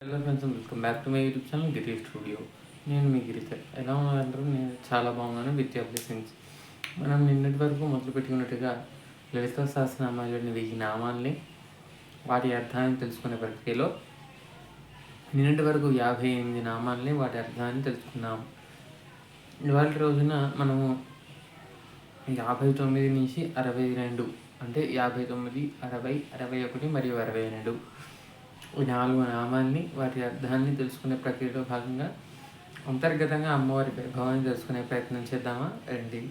Hello friends, welcome back to my YouTube channel Giri studio. నేను మీ గిరిధర్. ఎలా ఉన్నారంటారు? నేను చాలా బాగున్నాను. With your blessings. మనం నిన్నటి వరకు మొదలు పెట్టుకున్నట్టుగా లలిత సహస్రనామాలోని 1000 నామాల్ని వాటి అర్థాన్ని తెలుసుకునే ప్రక్రియలో నిన్నటి వరకు 58 నామాల్ని వాటి అర్థాన్ని తెలుసుకున్నాం. ఇవాళ రోజున మనము 59 నుంచి 62 అంటే 59, 60, 61 మరియు 62 ఈ 4 నామాల్ని వాటి అర్థాన్ని తెలుసుకునే ప్రక్రియలో భాగంగా అంతర్గతంగా అమ్మవారి వైభవాన్ని తెలుసుకునే ప్రయత్నం చేద్దామా రండి.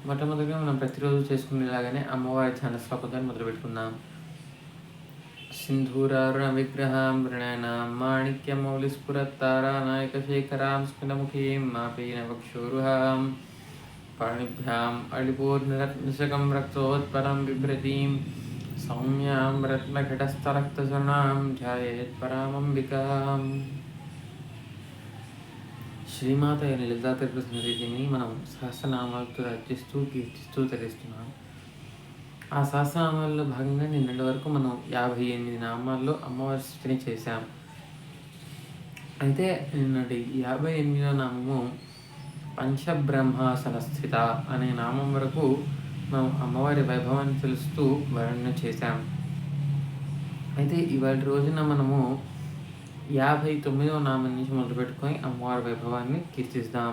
మొట్టమొదటిగా మనం ప్రతిరోజు చేసుకునేలాగానే అమ్మవారి ధ్యాన శ్లోకంతో మొదలు పెట్టుకుందాం. సింధూరారుణ విగ్రహాం మృణానాం మాణిక్యమౌలిస్ఫురత్తారానాయకశేఖరాం స్మితముఖీం మాపీన వక్షోరుహాం పాణిభ్యాం అళిపూర్ణరత్నశకం రక్తోత్పలం బిభ్రతీం సౌమ్యాం రత్నఘటస్థరక్తచరణాం ధ్యాయేత్ పరామంబికాం. శ్రీమాత అయిన లలితా త్రిపుర సుందరీదేవిని మనం సహస్రనామాలతో అర్చిస్తూ కీర్తిస్తూ తరిస్తున్నాం. ఆ సహస్రనామాల్లో భాగంగా నిన్నటి వరకు మనం 58 నామాల్లో అమ్మవారి స్థితిని చేశాం. అయితే నిన్నటి 58వ నామము పంచబ్రహ్మాసన స్థిత అనే నామం వరకు మనం అమ్మవారి వైభవాన్ని తెలుస్తూ వర్ణన చేశాం. అయితే ఇవాళ రోజున మనము 59వ నామం నుంచి మొదలుపెట్టుకొని అమ్మవారి వైభవాన్ని కీర్తిస్తాం.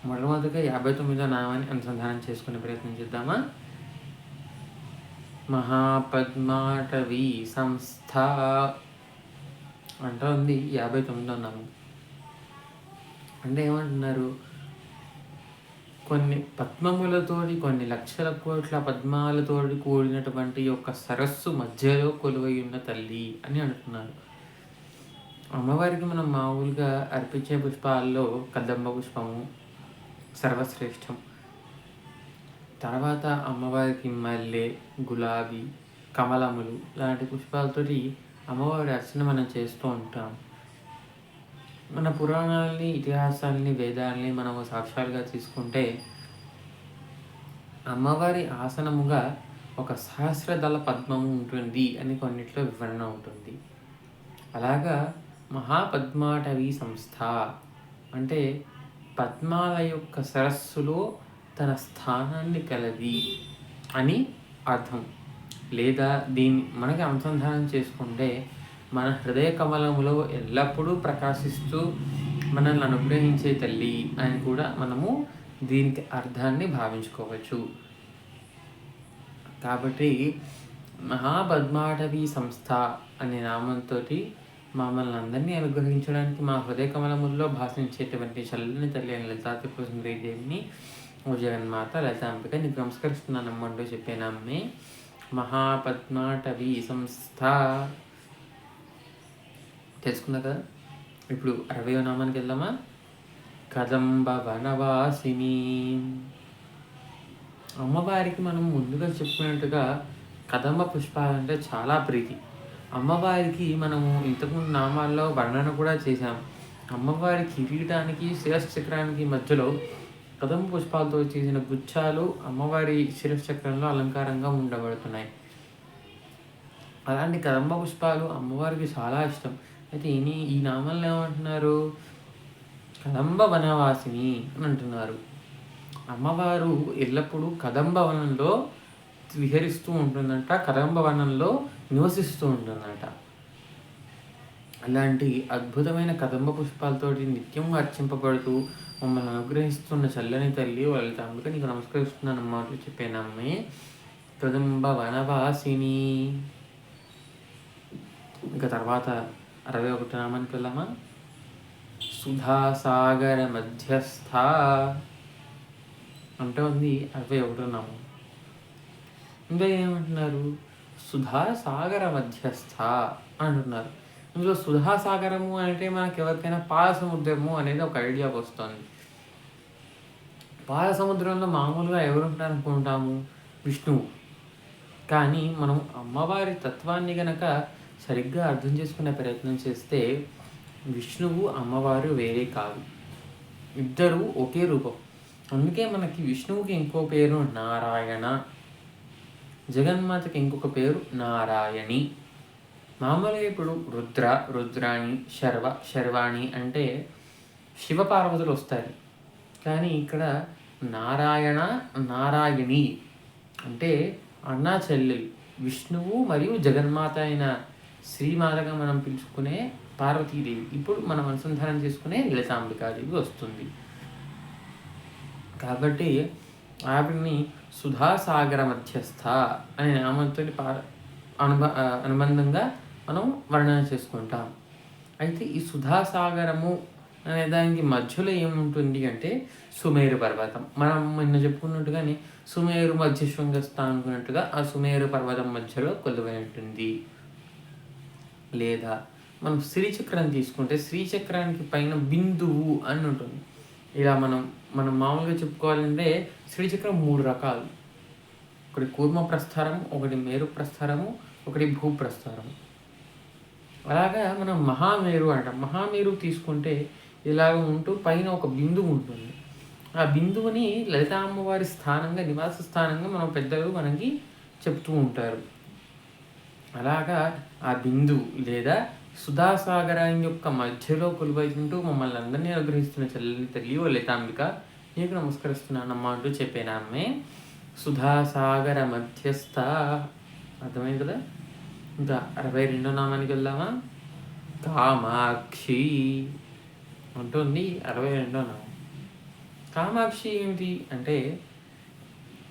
మొట్టమొదటిగా 59వ నామాన్ని అనుసంధానం చేసుకునే ప్రయత్నం చేద్దామా. మహాపద్మాటవీ సంస్థ అంటూ ఉంది 59వ నామం. అంటే ఏమంటున్నారు? కొన్ని పద్మములతోటి, కొన్ని లక్షల కోట్ల పద్మాలతోటి కూడినటువంటి యొక్క సరస్సు మధ్యలో కొలువై ఉన్న తల్లి అని అంటున్నారు. అమ్మవారికి మనం మామూలుగా అర్పించే పుష్పాల్లో కదంబ పుష్పము సర్వశ్రేష్టం. తర్వాత అమ్మవారికి మల్లె, గులాబీ, కమలములు లాంటి పుష్పాలతోటి అమ్మవారి అర్చన మనం చేస్తూ ఉంటాం. మన పురాణాలని, ఇతిహాసాలని, వేదాలని మనము సాక్ష్యాలుగా తీసుకుంటే అమ్మవారి ఆసనముగా ఒక సహస్రదళ పద్మము ఉంటుంది అని కొన్నిట్లో వివరణ ఉంటుంది. అలాగా మహాపద్మాటవీ సంస్థ అంటే పద్మాల యొక్క సరస్సులో తన స్థానాన్ని కలది అని అర్థం. లేదా దీన్ని మనకి అనుసంధానం చేసుకుంటే మన హృదయ కమలములో ఎల్లప్పుడూ ప్రకాశిస్తూ మనల్ని అనుగ్రహించే తల్లి అని కూడా మనము దీనికి అర్థాన్ని భావించుకోవచ్చు. కాబట్టి మహాపద్మాటవీ సంస్థ అనే నామంతో మమ్మల్ని అందరినీ అనుగ్రహించడానికి మా హృదయ కమలముల్లో భాషించేటువంటి చల్లని తల్లి అని లలితా త్రిపుర సుందరీదేవిని ఓ జగన్మాత లలితాంబిక నీకు నమస్కరిస్తున్నానమ్మంటూ చెప్పేనామే మహాపద్మాటవీ సంస్థ. తెలుసుకున్నా కదా. ఇప్పుడు 60వ నామానికి వెళ్దామా. కదంబ వనవాసిని. అమ్మవారికి మనం ముందుగా చెప్పుకున్నట్టుగా కదంబ పుష్పాలంటే చాలా ప్రీతి. అమ్మవారికి మనము ఇంతకుముందు నామాల్లో వర్ణన కూడా చేశాం. అమ్మవారి కిరీటానికి శిరశ్చక్రానికి మధ్యలో కదంబ పుష్పాలతో చేసిన గుచ్చాలు అమ్మవారి శిరశ్చక్రంలో అలంకారంగా ఉండబడుతున్నాయి. అలాంటి కదంబ పుష్పాలు అమ్మవారికి చాలా ఇష్టం. అయితే ఈ నామాలను ఏమంటున్నారు? కదంబ వనవాసిని అని అంటున్నారు. అమ్మవారు ఎల్లప్పుడూ కదంబ వనంలో విహరిస్తూ ఉంటుందంట, కదంబ వనంలో నివసిస్తూ ఉంటుందట. అలాంటి అద్భుతమైన కదంబ పుష్పాలతోటి నిత్యం అర్చింపబడుతూ మమ్మల్ని అనుగ్రహిస్తున్న చల్లని తల్లి లలితాంబిక నీకు నమస్కరిస్తున్నాను అన్నమాట చెప్పానమ్మే. కదంబ వనవాసిని. ఇంకా తర్వాత 61 నామానికి వెళ్ళామా. సుధాసాగర మధ్యస్థ అంటే ఉంది 61 నామం. ఇంకా ఏమంటున్నారు? సుధాసాగర మధ్యస్థ అంటున్నారు. ఇందులో సుధాసాగరము అంటే మనకి ఎవరికైనా పాల సముద్రము అనేది ఒక ఐడియాకి వస్తుంది. పాల సముద్రంలో మామూలుగా ఎవరు ఉంటారు అనుకుంటాము? విష్ణువు. కానీ మనం అమ్మవారి తత్వాన్ని గనక సరిగ్గా అర్థం చేసుకునే ప్రయత్నం చేస్తే విష్ణువు అమ్మవారు వేరే కాదు, ఇద్దరు ఒకే రూపం. అందుకే మనకి విష్ణువుకి ఇంకో పేరు నారాయణ, జగన్మాతకి ఇంకొక పేరు నారాయణి. మామూలుగా ఇప్పుడు రుద్ర, రుద్రాణి, శర్వ, శర్వాణి అంటే శివపార్వతులు వస్తారు. కానీ ఇక్కడ నారాయణ, నారాయణి అంటే అన్నా చెల్లెలు విష్ణువు మరియు జగన్మాత అయిన శ్రీమాతగా మనం పిలుచుకునే పార్వతీదేవి ఇప్పుడు మనం అనుసంధానం చేసుకునే లలితాంబికాదేవి వస్తుంది. కాబట్టి ఆవిడ్ని సుధాసాగర మధ్యస్థ అనే నామంతో అనుబంధంగా మనం వర్ణన చేసుకుంటాం. అయితే ఈ సుధాసాగరము అనే దానికి మధ్యలో ఏముంటుంది అంటే సుమేరు పర్వతం. మనం నిన్న చెప్పుకున్నట్టుగానే సుమేరు మధ్య శృంగస్థ అనుకున్నట్టుగా ఆ సుమేరు పర్వతం మధ్యలో కొలువై ఉంటుంది. లేదా మనం శ్రీచక్రం తీసుకుంటే శ్రీచక్రానికి పైన బిందువు అని ఉంటుంది. ఇలా మనం మామూలుగా చెప్పుకోవాలంటే శ్రీచక్రం 3 రకాలు. ఒకటి కూర్మ ప్రస్థారము, ఒకటి మేరు ప్రస్థారము, ఒకటి భూప్రస్థారము. అలాగా మనం మహామేరు అంటాం. మహామేరు తీసుకుంటే ఇలాగ ఉంటూ పైన ఒక బిందువు ఉంటుంది. ఆ బిందువుని లలితా అమ్మవారి స్థానంగా, నివాస స్థానంగా మనం పెద్దలు మనకి చెప్తూ ఉంటారు. అలాగా ఆ బిందువు లేదా సుధాసాగరం యొక్క మధ్యలో కొలువైతుంటూ మమ్మల్ని అందరినీ అనుగ్రహిస్తున్న చెల్లి తల్లి ఓ లలితాంబిక నీకు నమస్కరిస్తున్నానమ్మా అంటూ చెప్పేనామే సుధాసాగర మధ్యస్థ. అర్థమైంది కదా. ఇంకా 62వ నామానికి వెళ్దామా. కామాక్షి ఉంటుంది 62వ నామం. కామాక్షి ఏమిటి అంటే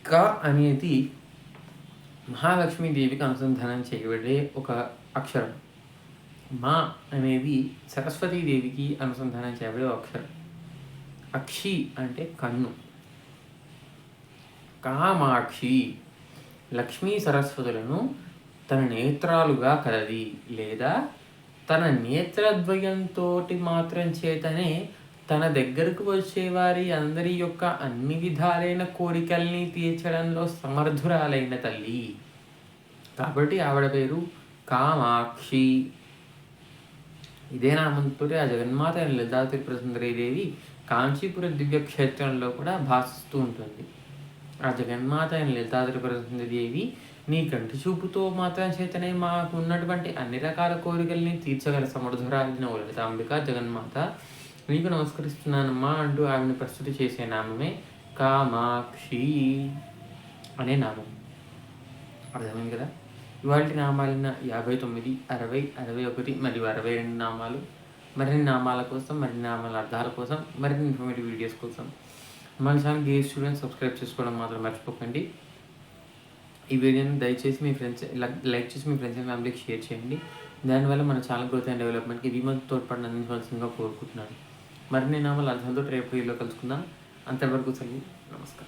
క అనేది మహాలక్ష్మీదేవికి అనుసంధానం చేయబడే ఒక అక్షరం. మా అనేది సరస్వతీదేవికి అనుసంధానం చేయబడే అక్షరం. అక్షి అంటే కన్ను. కామాక్షి లక్ష్మీ సరస్వతులను తన నేత్రాలుగా కలది లేదా తన నేత్రద్వయంతో మాత్రం చేతనే తన దగ్గరకు వచ్చేవారి అందరి యొక్క అన్ని విధాలైన కోరికల్ని తీర్చడంలో సమర్థురాలైన తల్లి. కాబట్టి ఆవిడ పేరు కామాక్షి. ఇదే నామంతో ఆ జగన్మాత అయిన లలితా త్రిపుర సుందరీదేవి కాంచీపుర దివ్యక్షేత్రంలో కూడా భాసిస్తూ ఉంటుంది. ఆ జగన్మాత అయిన లలితా త్రిపుర సుందరీదేవి నీ కంటి చూపుతో మాత్రం చేతనే మాకు ఉన్నటువంటి అన్ని రకాల కోరికల్ని తీర్చగల సమర్థురాలిన లలితాంబిక జగన్మాత నీకు నమస్కరిస్తున్నానమ్మా అంటూ ఆవిడని ప్రస్తుతి చేసే నామమే కామాక్షి అనే నామం. అర్థమైంది కదా. ఇవాళ నామాలైన 59, 60, 61 మరియు 62 నామాలు. మరిన్ని నామాల కోసం, మరిన్ని నామాల అర్థాల కోసం, మరిన్ని ఇన్ఫర్మేటివ్ వీడియోస్ కోసం మన ఛానల్ గేజ్ స్టూడెంట్స్ సబ్స్క్రైబ్ చేసుకోవడం మాత్రం మర్చిపోకండి. ఈ వీడియోని దయచేసి మీ ఫ్రెండ్స్ లైక్ చేసి మీ ఫ్రెండ్స్ అండ్ ఫ్యామిలీకి షేర్ చేయండి. దానివల్ల మన ఛానల్ గ్రోత్ అండ్ డెవలప్మెంట్కి ఇది మంచి తోడ్పడిన అందించవలసిందిగా కోరుకుంటున్నాను. మరిన్ని నామాల అర్థాలతో రేపు వీడియోలో కలుసుకుందాం. అంతవరకు సెలవు. నమస్కారం.